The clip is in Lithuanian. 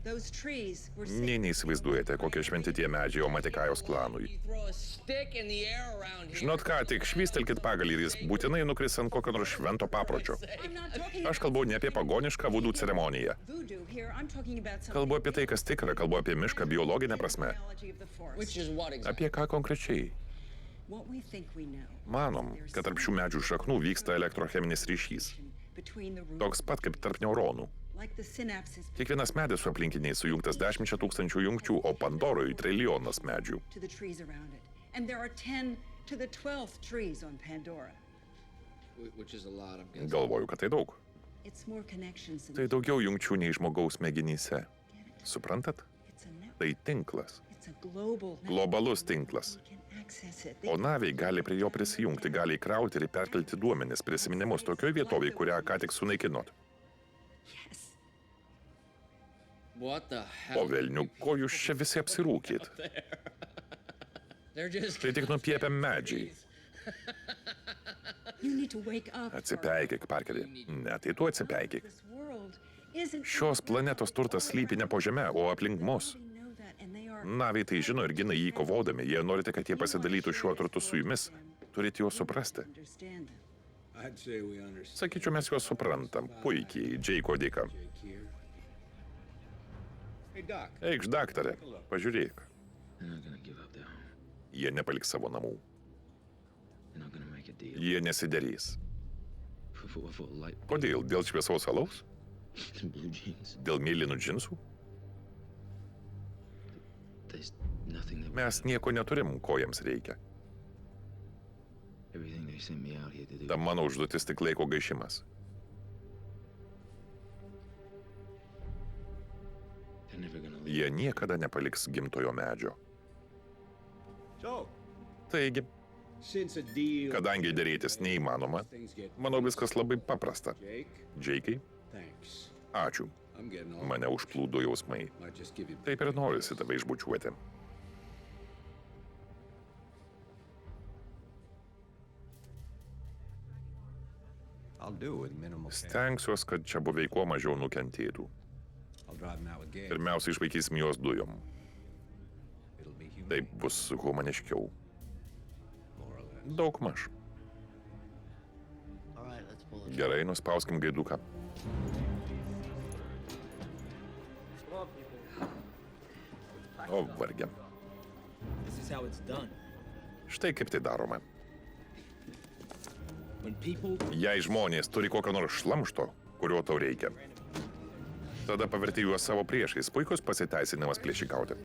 Nė neįsivaizduojate, kokie šventi tie medžiai Omatikajos klanui. Žinot ką, tik švystelkit pagalį ir jis būtinai nukris ant kokio nors švento papročio. Aš kalbu ne apie pagonišką vudų ceremoniją. Kalbu apie tai, kas tikra, kalbu apie mišką biologinę prasme. Apie ką konkrečiai? Manom, kad tarp šių medžių šaknų vyksta elektrocheminis ryšys. Toks pat kaip tarp neuronų. Kiekvienas medis su aplinkiniais sujungtas 10 000 jungčių, o Pandoroje trilijonas medžių. Galvoju, kad tai daug. Tai daugiau jungčių nei žmogaus smegenyse. Suprantat? Tai tinklas. Globalus tinklas. O naviai gali prie jo prisijungti, gali įkrauti ir perkelti duomenis, prisiminimus tokioje vietovėje, kurią ką tik sunaikinot. O velnių, ko jūs čia visi apsirūkit? Tai tik nupiepia medžiai. Atsipeikik, Parkeri. Ne, tai tu atsipeikik. Šios planetos turtas slypi ne po žeme, o aplink mus. Naviai tai žino ir gina jį kovodami. Jei norite, kad jie pasidalytų šiuo turtu su jumis, turite juos suprasti. Sakyčiau, mes juos suprantam. Puikiai, Džeiko dėka. Eikš, daktarė, pažiūrėk. Jie nepaliks savo namų. Jie nesiderės. Kodėl? Dėl šviesaus alaus? Dėl mėlynų džinsų? Mes nieko neturim, ko jiems reikia. Ta mano užduotis tik laiko gaišimas. Jie niekada nepaliks gimtojo medžio. Taigi, kadangi dėrėtis neįmanoma, manau viskas labai paprasta. Džeikai, ačiū. Mane užplūdo jausmai. Taip ir norisi tave išbučiuoti. Stengsiuos, kad čia buvai kuo mažiau nukentėtų. Pirmiausia, išvaikysim juos dujom. Taip bus humaniškiau. Daugmaž. Gerai, nuspauskim gaiduką. O, vargiam. Štai kaip tai daroma. Jei žmonės turi kokio nors šlamšto, kurio tau reikia, tada paverti juos savo priešais. Puikus pasiteisinimas plėšikauti.